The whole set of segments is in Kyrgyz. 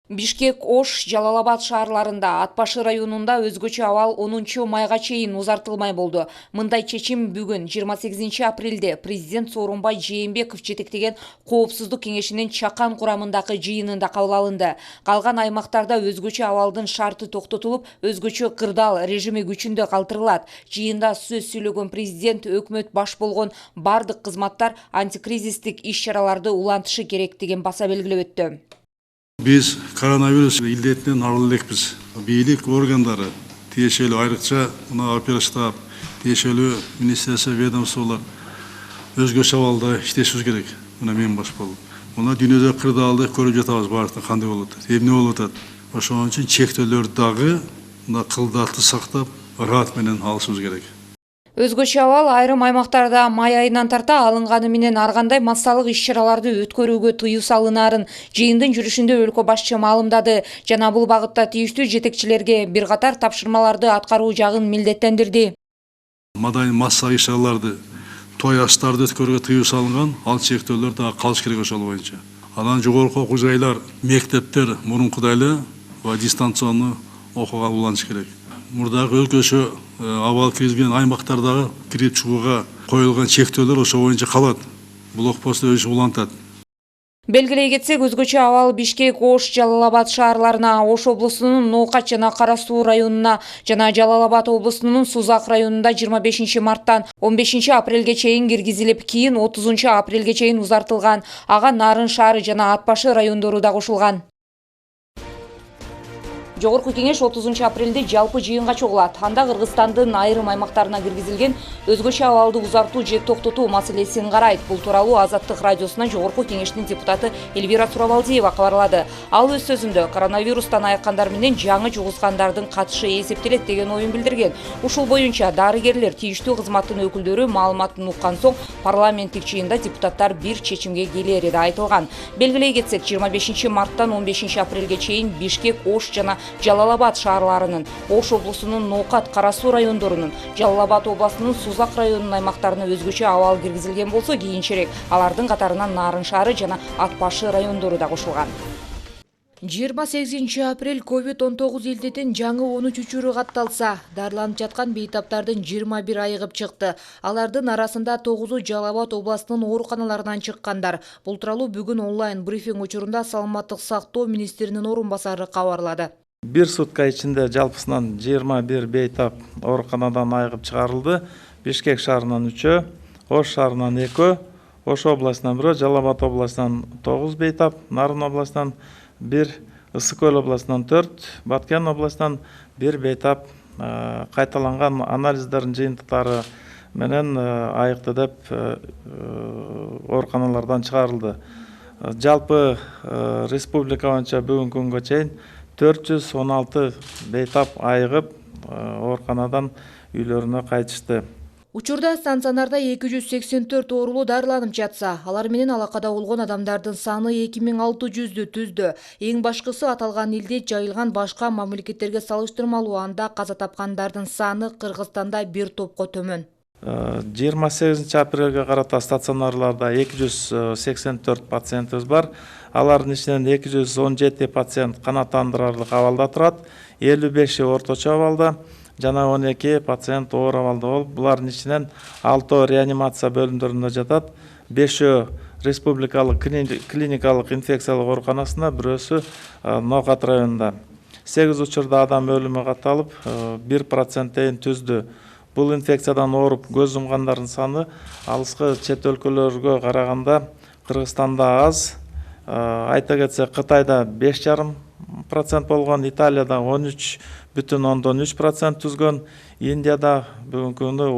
Бишкек, Ош, Жалал-Абад шаарларында Ат башы районунда өзгөчө абал 10 майга чейин узартылмай болду. Мындай чечим бүгүн 28 апрелде президент Сооронбай Жээнбеков жетектеген Коопсуздук кеңешинин чакан курамындагы жыйынында кабыл алынды. Калган аймактарда өзгөчө абалдын шарты токтотулуп, өзгөчө кырдаал режими күчүндө калтырылат. Жыйында сөз сүйлөгөн президент өкмөт баш болгон бардык кызматтар антикризистик иш-чараларды улантышы керек деген баса белгилеп өттү. Biz koronavirus ildetinden arılı eлекпиз. Бийлик органдары, тиешелүү айрыкча мына оперативный штаб, тиешелүү министрликтер, ведомстволор өзгөчө абалда иштешибиз керек. Мына мен баш болуп. Мына дүйнөдө кырдаалды көрүп жатабыз бардык кандай болуп атат, эмне болуп атат. Ошон үчүн чектөөлөрдү дагы мына кылдатты сактап, ырат менен алышыбыз керек. Өзгөчө абал айрым аймактарда май айынан тарта алынганы менен ар кандай массалык иш-чараларды өткөрүүгө тыюу салынаарын жыйындын жүрүшүндө өлкө башчы маалымдады жана бул багытта тийиштүү жетекчилерге бир катар тапшырмаларды аткаруу жагын милдеттендирди. Мадай масса иш-чараларды, той аштарды өткөрүүгө тыюу салынган, ал чектөөлөр дагы калыш керек ошол боюнча. Анан жогорку окуу жайлар, мектептер мурункудай эле дистанциондуу окууга уланыш керек. Мурдагы өзгөчө абал киргизген аймактардагы кирип чыгууга коюлган чектөөлөр ошол боюнча калат. Блокпосту өзү улантат. Белгилей кетсек, өзгөчө абал Бишкек, Ош, Жалал-Абад шаарларына, Ош облусунун Ноокат жана Кара Суу районуна жана Жалал-Абад облусунун Сузак районунда 25 марттан 15 апрелге чейин киргизилип, кийин 30 апрелге чейин узартылган. Ага Нарын шаары жана Ат башы райондору да кошулган. Жогорку кеңеш 30 апрелде жалпы жыйынга чогулат. Анда Кыргызстандын айрым аймактарына киргизилген өзгөчө абалды узартуу же токтотуу маселесин карайт. Бул тууралуу Азаттык радиосуна жогорку кеңештин депутаты Эльвира Сурабалдиева кабарлады. Ал өз сөзүндө коронавирустан айыккандар менен жаңы жугузгандардын катышы эсептелет деген оюн билдирген. Ушул боюнча дарыгерлер, тийиштүү кызматтын өкүлдөрү маалыматын уккан соң парламенттик жыйында депутаттар бир чечимге келери да айтылган. Белгилей кетсек, 25 марттан 15 апрелге чейин Бишкек, Ош жана Жалал-Абад шаарларынын, Ош облусунун Ноокат, Кара Суу райондорунун, Жалал-Абад областынын Сузак районунун аймактарына өзгөчө абал киргизилген болсо, кийинчерээк алардын катарына Нарын шаары жана Ат башы райондору да кошулган. 28 апрель COVID-19 илдетин жаңы 13 учуру катталса, дарыланып жаткан бейтаптардын 21 айыгып чыкты. Алардын арасында 9-у Жалал-Абад областынын ооруканаларынан чыккандар. Бул тууралуу бүгүн онлайн брифинг учурунда Саламаттык сактоо министринин орун басары кабарлады. Бир сутка ичинде жалпысынан 21 бейтап ооруканадан айыгып чыгарылды. Бишкек шаарынан 3, Ош шаарынан 2, Ош областынан 1, Жалал-Абад областынан 9 бейтап, Нарын областынан 1, Ысык Көл областынан 4, Баткен областынан 1 бейтап кайталанган анализдердин жыйынтыктары менен айыкты деп ооруканалардан чыгарылды. Жалпы республика боюнча бүгүнкү күнгө чейин 416 бейтап айыгып ооруканадан үйлөрүнө кайтышты. Учурда станционарда 284 оорулуу дарыланып жатса, алар менен алакада болгон адамдардын саны 2600-дү түздү. Эң башкысы аталган илде жайылган башка мамлекеттерге салыштырмалуу анда каза тапкандардын саны Кыргызстанда бир топко төмөн. 28 апрелге карата стационарларда 284 пациентибиз бар. Алардын ичинен 217 пациент канааттандырарлык абалда турат, 55 орточо абалда жана 12 пациент оор абалда болуп, булардын ичинен 6 реанимация бөлүмдөрүндө жатат, 5 республикалык клиникалык инфекциялык ооруканасында, бирөөсү Ноокат районунда. 8 учурда адам өлүмү катталып, 1% түздү. Бул инфекциядан ооруп көз жумгандардын саны алыскы чет өлкөлөргө караганда Кыргызстанда аз. Айта кетсек, Кытайда 5,5% болгон, Италияда 13,3% түзгөн, Индияда бүгүнкү күндө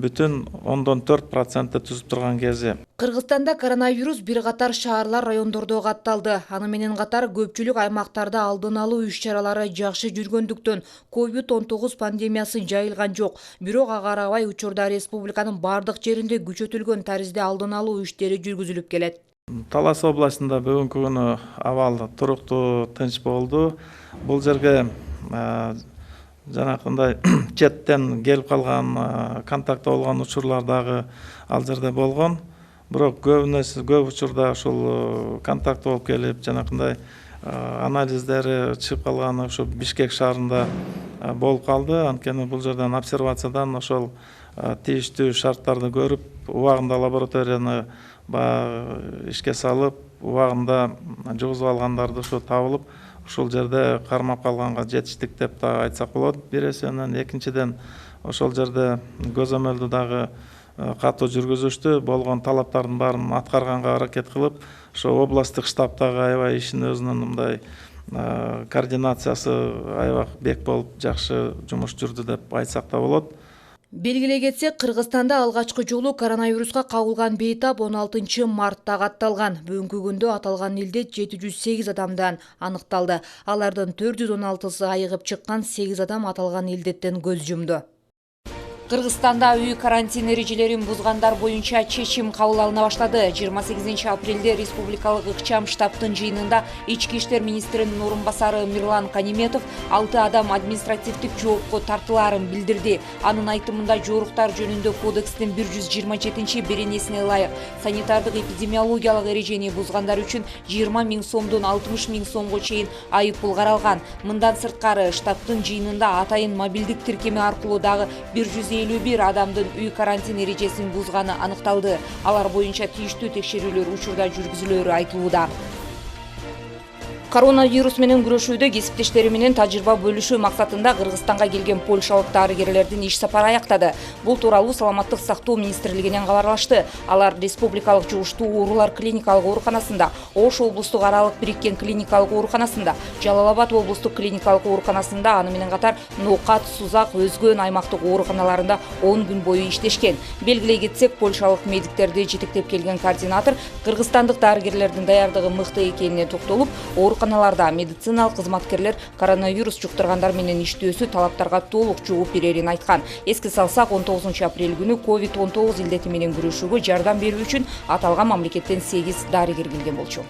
10,4% түзүп турган кези. Кыргызстанда коронавирус бир катар шаарлар, райондордо катталды. Аны менен катар көпчүлүк аймактарда алдын алуу иш-чаралары жакшы жүргөндүктөн COVID-19 пандемиясы жайылган жок. Бирок ага карабай учурда республиканын бардык жеринде күчөтүлгөн таризде алдын алуу иштери жүргүзүлүп келет. Талас областында бүгүнкү күнү абал туруктуу, тынч болду. Бул жерге жанакындай четтен келип калган, контакта болгон учурлар дагы ал жерде болгон. Бирок көп учурда ушул контакт болуп келип, жанакындай анализдери чыгып калганы ошо Бишкек шаарында болуп калды. Анткени бул жерден обсервациядан ошол тийиштүү шарттарды көрүп, убагында лабораторияны ишке салып, убагында жугузуп алгандарды ошо табылып, ушул жерде кармап калганга жетиштик деп да айтсак болот. Бирөөсүнөн, экинчиден ошол жерде көзөмөлдү дагы катуу жүргүзүштү. Болгон талаптардын баарын аткарганга аракет кылып, ошо областтык штабтагы аябай ишин өзүнүн мындай координациясы аябай бек болуп, жакшы жумуш жүрдү деп айтсак да болот. Белгилей кетсек, Кыргызстанда алгачкы жолу коронавируска кабылган бейтап 16 мартта катталган. Бүгүнкү күндө аталган илдет 708 адамдан аныкталды. Алардын 416сы айыгып чыккан, 8 адам аталган илдеттен көз жумду. Кыргызстанда үй карантин эрежелерин бузгандар боюнча чечим кабыл алына баштады. 28 апрелде республикалык ыкчам штабтын жыйынында Ички иштер министринин орун басары Мирлан Каниметов 6 адам административдик жоопко тартылаарын билдирди. Анын айтымында жоруктар жөнүндө кодекстин 127 беренесине ылайык санитардык эпидемиологиялык эрежени бузгандар үчүн 20 000 сомдон 60 000 сомго чейин айып пул каралган. Мындан сырткары штабтын жыйынында атайын мобилдик тиркеме аркылуу дагы 151 адамдын үй карантин эрежесин бузганы аныкталды. Алар боюнча тийиштүү текшерүүлөр учурда жүргүзүлөрү айтылууда. Коронавирус менен күрөшүүдө кесиптештери менен тажрыйба бөлүшүү максатында Кыргызстанга келген польшалык дарыгерлердин иш сапары аяктады. Бул тууралуу Саламаттык сактоо министрлигинен кабарлашты. Алар республикалык жугуштуу оорулар клиникалык ооруканасында, Ош облустук аралык бириккен клиникалык ооруканасында, Жалал Абад облустук клиникалык ооруканасында, аны менен катар Ноокат, Сузак, өзгөн аймактык ооруканаларында 10 күн бою иштешкен. Белгилей кетсек, польшалык медиктерди жетектеп келген координатор кыргызстандык дарыгерлердин даярдыгы мыкты экенине токтолуп, ооруканаларда медициналык кызматкерлер коронавирус жуктургандар менен иштөөсү талаптарга толук жооп берерин айткан. Эске салсак, 19 апрель күнү COVID-19 илдети менен күрөшүүгө жардам берүү үчүн аталган мамлекеттен 8 дарыгер келген болчу.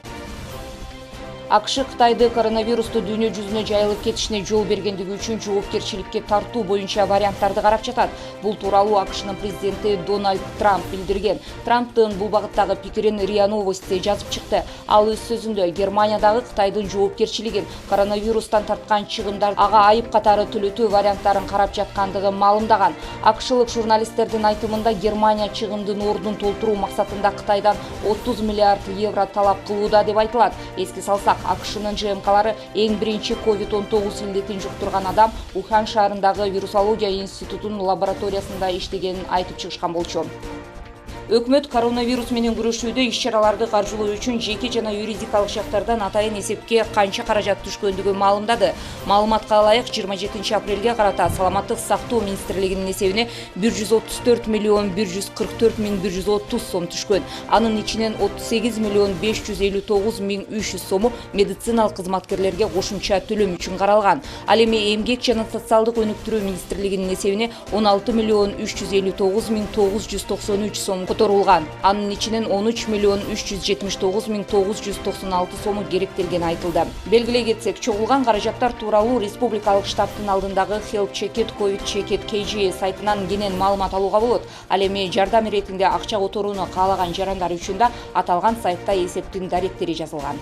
АКШ Кытайды коронавирусту дүйнө жүзүнө жайылып кетишине жол бергендиги үчүн жоопкерчиликке тартуу боюнча варианттарды карап жатат. Бул тууралуу АКШнын президенти Дональд Трамп билдирген. Трамптын бул багыттагы пикирин РИА Новости жазып чыкты. Ал өз сөзүндө Германиядагы Кытайдын жоопкерчилигин, коронавирустан тарткан чыгымдар ага айып катары төлөтүү варианттарын карап жаткандыгын маалымдаган. АКШлык журналисттердин айтымында Германия чыгымдын ордун толтуруу максатында Кытайдан 30 миллиард евро талап кылууда деп айтылат. Эске салсак, АКШнын ЖМКлары эң биринчи COVID-19 илдетин жуктурган адам Ухан шаарындагы вирусология институтунун лабораториясында иштегенин айтып чыгышкан болчу. Өкмөт коронавирус менен күрөшүүдө иш-чараларды каржылоо үчүн жеке жана юридикалык жактардан атайын эсепке канча каражат түшкөндүгүн маалымдады. Маалыматка ылайык, 27 апрелге карата Саламаттык сактоо министрлигинин эсебине 134 миллион 144 миң 130 сом түшкөн. Анын ичинен 38 миллион 559 миң 300 сому медициналык кызматкерлерге кошумча төлөм үчүн каралган. Ал эми эмгек жана социалдык өнүктүрүү министрлигинин эсебине 16 миллион 359 миң 993 сом которулган. Анын ичинен 13 миллион 379 миң 996 сому керектелгени айтылды. Белгилей кетсек, чогулган каражаттар тууралуу республикалык штабтын алдындагы Health Check-it COVID Check-it KG сайтынан кенен маалымат алууга болот. Ал эми жардам иретинде акча которууну каалаган жарандар үчүн да аталган сайтта эсептин даректери жазылган.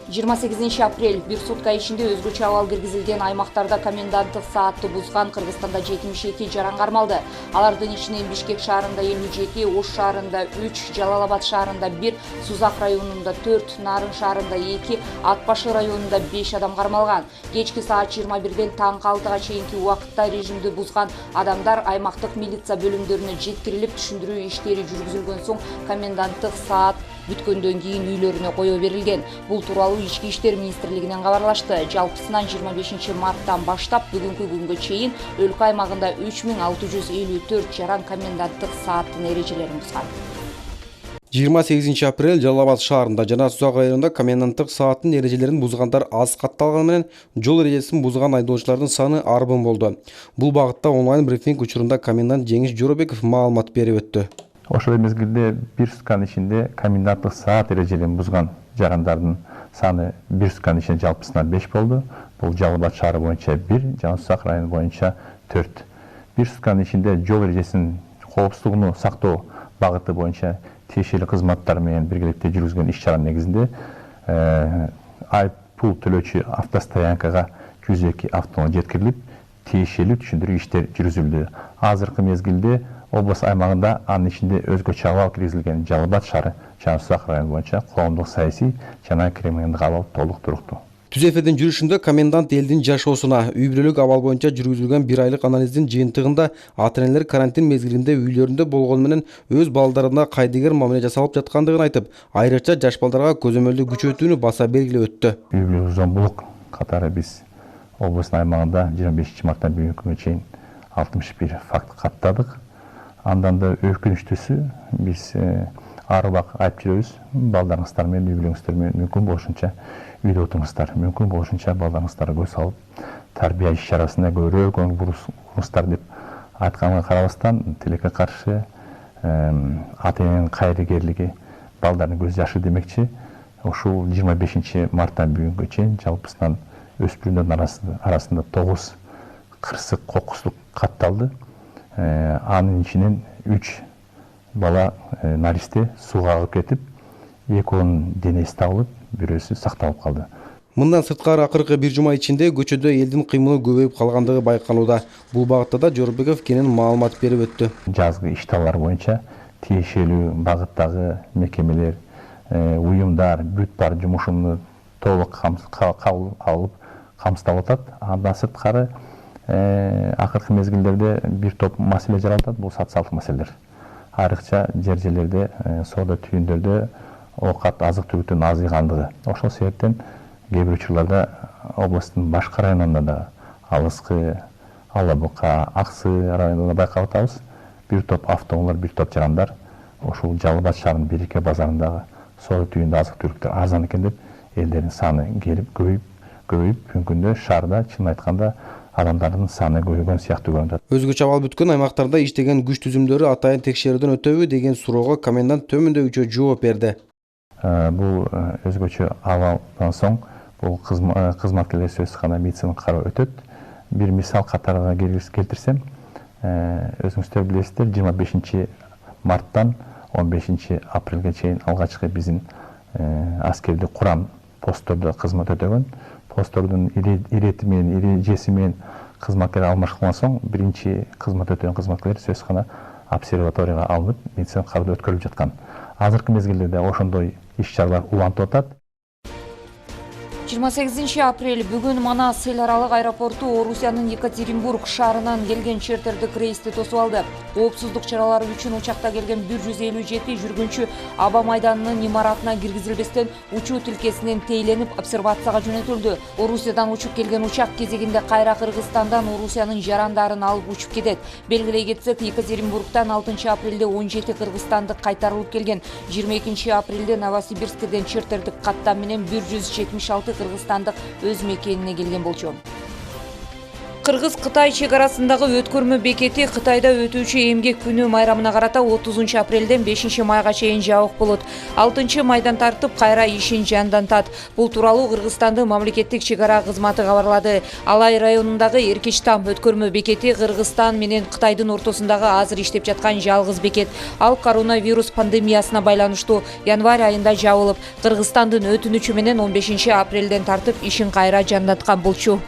28 апрель бир сутка ичинде өзгөчө абал киргизилген аймактарда коменданттык саатты бузган Кыргызстанда 72 жаран кармалды. Алардын ичинен Бишкек шаарында 57, Ош шаарында 3, Жалал Абад шаарында 1, Сузак районунда 4, Нарын шаарында 2, Ат Башы районунда 5 адам кармалган. Кечки саат 21ден таңкы 6га чейинки убакытта режимди бузган адамдар аймактык милиция бөлүмдөрүнө жеткирилип, түшүндүрүү иштери жүргүзүлгөн соң коменданттык саат бүткөндөн кийин үйлөрүнө кое берилген. Бул тууралуу Ички иштер министрлигинен кабарлашты. Жалпысынан 25 марттан баштап бүгүнкү күнгө чейин өлкө аймагында 3654 жаран коменданттык сааттын эрежелерин бузган. 28 апрель Жалал Абад шаарында жана Сузак районунда коменданттык сааттын эрежелерин бузгандар аз катталганы менен жол эрежесин бузган айдоочулардын саны арбын болду. Бул багытта онлайн брифинг учурунда комендант Жеңиш Жоробеков маалымат берип өттү. Ошол мезгилде бир сутканын ичинде коменданттык саат эрежелерин бузган жарандардын саны бир сутканын ичинде жалпысынан 5 болду. Бул Жалал Абад шаары боюнча 1, жана Сузак району боюнча 4. Бир сутканын ичинде жол эрежесин коопсуздугун сактоо багыты боюнча тиешелүү кызматтар менен биргеликте жүргүзгөн иш-чаранын негизинде айыппул төлөөчү автостоянкага 102 автоунаа жеткирилип, тиешелүү түшүндүрүү иштер жүргүзүлдү. Азыркы мезгилде облус аймагында анын ичинде өзгөчө абал киргизилген Жалал Абад шаары жана Сузак району боюнча коомдук саясий жана криминалдык абал толук туруктуу. Түз эфирдин жүрүшүндө комендант элдин жашоосуна үй бүлөлүк абал боюнча жүргүзүлгөн 1 айлык анализдин жыйынтыгында ата-энелер карантин мезгилинде үйлөрүндө болгону менен өз балдарына кайдыгер мамиле жасалып жаткандыгын айтып, айрыкча жаш балдарга көзөмөлдү күчөтүүнү баса белгилеп өттү. Үй бүлөлүк зомбулук катары биз облустун аймагында 25 марттан бүгүнкү күнгө чейин 61 факт каттадык. Андан да өкүнүчтүүсү биз ар убак айтып жүрөбүз, балдарыңыздар менен, үй бүлөңүздөр менен мүмкүн болушунча үйдө отуруңуздар, мүмкүн болушунча балдарыңыздарга көз салып, тарбия иш-чарасына көбүрөөк көңүл буруңуздар деп айтканга карабастан, тилекке каршы ата-эненин кайрыгерлиги, балдардын көз жашы демекчи, ушул 25 марттан бүгүнгө чейин жалпысынан өспүрүмдөрдүн арасында 9 кырсык кокустук катталды. Анын ичинен 3 бала наристе сууга агып кетип, 2-нын денеси табылып, бирөөсү сакталып калды. Мындан сырткары акыркы 1 жума ичинде көчөдө элдин кыймылы көбөйүп калгандыгы байкалууда. Бул багытта да Жорбеков кенен маалымат берип өттү. Жазгы иш-табарлар боюнча тиешелүү багыттагы мекемелер, уюмдар бүт бар жумушун толук алып камсыздап атат. Андан сырткары акыркы мезгилдерде бир топ маселе жаралат, бул социалдык маселелер. Айрыкча жерлерде, соода түйүндөрдө оокат азык-түлүктүн азыйгандыгы. Ошол себептен кээ бир учурларда областтын башка районунда да, Алыскы, Алабука, Аксы районунда байкап атабыз. Бир топ автоунаалар, бир топ жарандар ошол Жалал Абад шаарынын Береке базарындагы соода түйүндө азык-түлүктөр арзан экен деп элдердин саны келип көбөйүп, бүгүнкү күндө шаарда чын айтканда адамдардын саны көбөйгөн сыяктуу көрүнөт. Өзгөчө абал бүткөн аймактарда иштеген күч түзүмдөрү атайын текшерүүдөн өтөбү деген суроого комендант төмөндөгүчө жооп берди. Бул өзгөчө абалдан соң бул кызматкерлер сөзсүз медициналык кароо өтөт. Бир мисал катарына келтирсем, өзүңүздөр билесиздер, 25 марттан 15 апрелге чейин алгачкы биздин аскердик курам посттордо кызмат өтөгөн. Посттордун ирети менен, эрежеси менен кызматкер алмашкандан соң, биринчи кызмат өтөгөн кызматкерлер сөзсүз обсерваторияга алынып, медициналык кароо өткөрүлүп жаткан. Азыркы мезгилде да ошондой иш-чаралар улантып атат. 28 апрель бүгүн Манас эл аралык аэропорту Орусиянын Екатеринбург шаарынан келген чартердик рейсти тосуп алды. Коопсуздук чаралары үчүн учакта келген 157 жүргүнчү аба майданынын имаратына киргизилбестен учуу тилкесинен тейленип обсервацияга жөнөтүлдү. Орусиядан учуп келген учак кезегинде кайра Кыргызстандан Орусиянын жарандарын алып учуп кетет. Белгилей кетсек, Екатеринбургтан 6 апрелде 17 кыргызстандык кайтарылып келген. 22 апрелде Новосибирскден чартердик каттам менен 176 кыргызстандык өз мекенине келген болчу. Кыргыз-Кытай чегарасындагы өткөрмө бекети Кытайда өтүүчү эмгек күнү майрамына карата 30 апрелден 5 майга чейин жабык болот. 6 майдан тартып кайра ишин жандантат. Бул тууралуу Кыргызстандын мамлекеттик чегара кызматы кабарлады. Алай районундагы Эркичтам өткөрмө бекети Кыргызстан менен Кытайдын ортосундагы азыр иштеп жаткан жалгыз бекет. Ал коронавирус пандемиясына байланыштуу январь айында жабылып, Кыргызстандын өтүнүчү менен 15 апрелден тартып ишин кайра жанданткан болчу.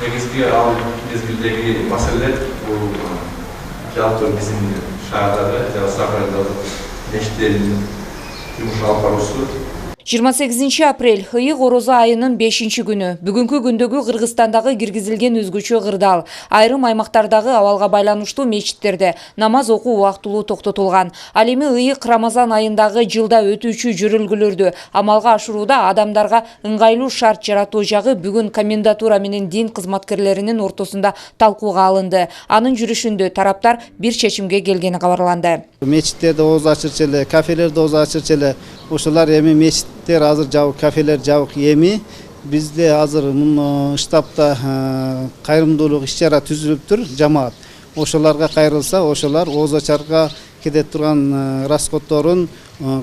Негизги ал мезгилдеги маселе бул жалпы биздин шаардагы жана Сахардагы мешіттерінің жұмыс алып баруысы. 28 апрель ыйык орозо айынын 5 күнү. Бүгүнкү күндөгү Кыргызстандагы киргизилген өзгөчө кырдаал. Айрым аймактардагы абалга байланыштуу мечиттерде намаз окуу убактылуу токтотулган. Ал эми ыйык Рамазан айындагы жылда өтүүчү жөрөлгөлөрдү амалга ашырууда адамдарга ыңгайлуу шарт жаратуу жагы бүгүн комендатура менен дин кызматкерлеринин ортосунда талкууга алынды. Анын жүрүшүндө тараптар бир чечимге келгени кабарланды. Мечиттерде ооз ачырчу эле, кафелерде ооз ачырчу эле. Ошолар эми мечиттер азыр жабык, кафелер жабык. Эми бизде азыр штабта кайрымдуулук иш-чара түзүлүптүр, жамаат. ошоларга кайрылса, ошолар ооз ачарга кете турган расходторун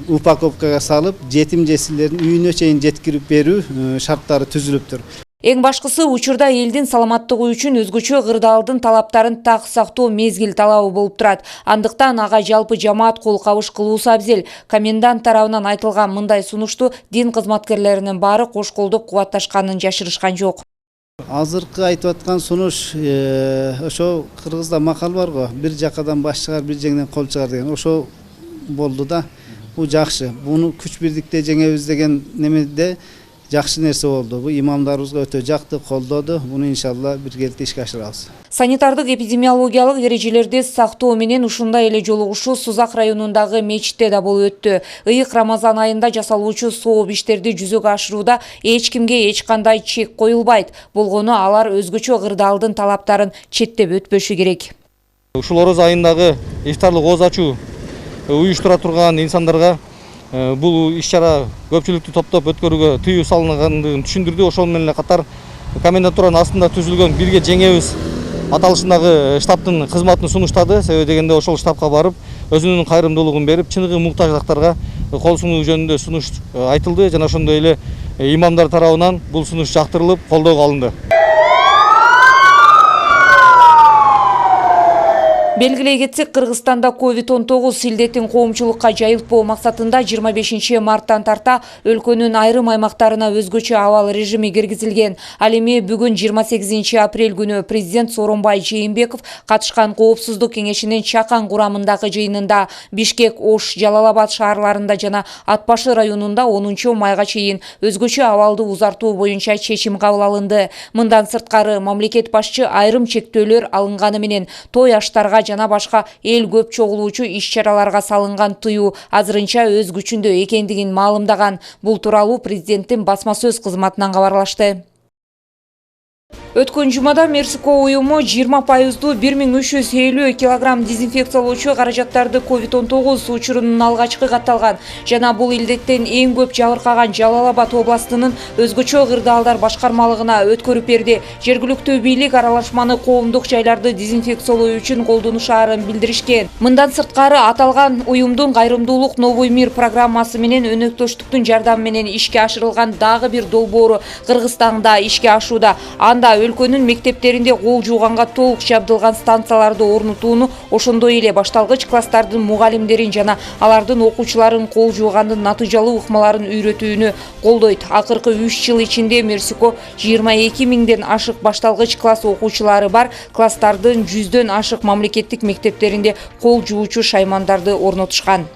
упаковкага салып, жетим жесирлердин үйүнө чейин жеткирип берүү шарттары түзүлүптүр. Эң башкысы учурда элдин саламаттыгы үчүн өзгөчө кырдаалдын талаптарын так сактоо мезгил талабы болуп турат. Андыктан ага жалпы жамаат кол кабыш кылуусу абзел. Комендант тарабынан айтылган мындай сунушту дин кызматкерлеринин баары кош колдоп кубатташканын жашырышкан жок. Азыркы айтып аткан сунуш ошо Кыргызда макал бар го, бир жакадан баш чыгар, бир жеңден кол чыгар деген. Ошо болду да. Бул жакшы. Буну күч бирдикте жеңебиз деген немеде жакшы нерсе болду. Бу имамдарыбызга өтө жакты колдоду. Буну иншалла биргеликте ишке ашырабыз. Санитардык эпидемиологиялык эрежелерди сактоо менен ушундай эле жолугушуу Сузак районундагы мечитте да болуп өттү. Ыйык Рамазан айында жасалуучу сооп иштерди жүзөгө ашырууда эч кимге эч кандай чек коюлбайт. Болгону алар өзгөчө кырдаалдын талаптарын четтеп өтпөшү керек. Ушул ороз айындагы ифтарлык ооз ачуу уюштура турган инсандарга бул иш-чара көпчүлүктү топтоп өткөрүүгө тыюу салынгандыгын түшүндүрдү. Ошол менен эле катар комендатуранын астында түзүлгөн бирге жеңебиз аталышындагы штабтын кызматын сунуштады. Себеби дегенде ошол штабка барып, өзүнүн кайрымдуулугун берип, чыныгы муктаждактарга кол сунуу жөнүндө сунуш айтылды жана ошондой эле имамдар тарабынан бул сунуш жактырылып, колдоого алынды. Белгилей кетсек, Кыргызстанда COVID-19 илдетин коомчулукка жайылтпоо максатында 25 марттан тарта өлкөнүн айрым аймактарына өзгөчө абал режими киргизилген. Ал эми бүгүн 28 апрель күнү президент Сооронбай Жээнбеков катышкан коопсуздук кеңешинин чакан курамындагы жыйынында Бишкек, Ош, Жалал-Абад шаарларында жана Ат Башы районунда 10 майга чейин өзгөчө абалды узартуу боюнча чечим кабыл алынды. Мындан сырткары мамлекет башчы айрым чектөөлөр алынганы менен той аштарга жана башка эл көп чогулуучу иш-чараларга салынган тыюу азырынча өз күчүндө экендигин маалымдаган. Бул тууралуу президенттин басма сөз кызматынан кабарлашты. Өткөн жумада Мерсико уюму 20%ду 1350 кг дезинфекциялоочу каражаттарды COVID-19 учурунун алгачкы катталган жана бул илдеттен эң көп жабыркаган Жалал-Абад областынын өзгөчө кырдаалдар башкармалыгына өткөрүп берди. Жергиликтүү бийлик аралашманы коомдук жайларды дезинфекциялоо үчүн колдонушаарын билдиришкен. Мындан сырткары аталган уюмдун кайрымдуулук Новый мир программасы менен өнөктөштүктүн жардамы менен ишке ашырылган дагы бир долбоору Кыргызстанда ишке ашууда. Анда өлкөнүн мектептеринде кол жууганга толук жабдылган станцияларды орнотууну, ошондой эле башталгыч класстардын мугалимдерин жана алардын окуучуларын кол жуугандын натыйжалуу ыкмаларын үйрөтүүнү колдойт. Акыркы 3 жыл ичинде Мерсико 22 миңден ашык башталгыч класс окуучулары бар класстардын 100дөн ашык мамлекеттик мектептеринде кол жуучу шаймандарды орнотушкан.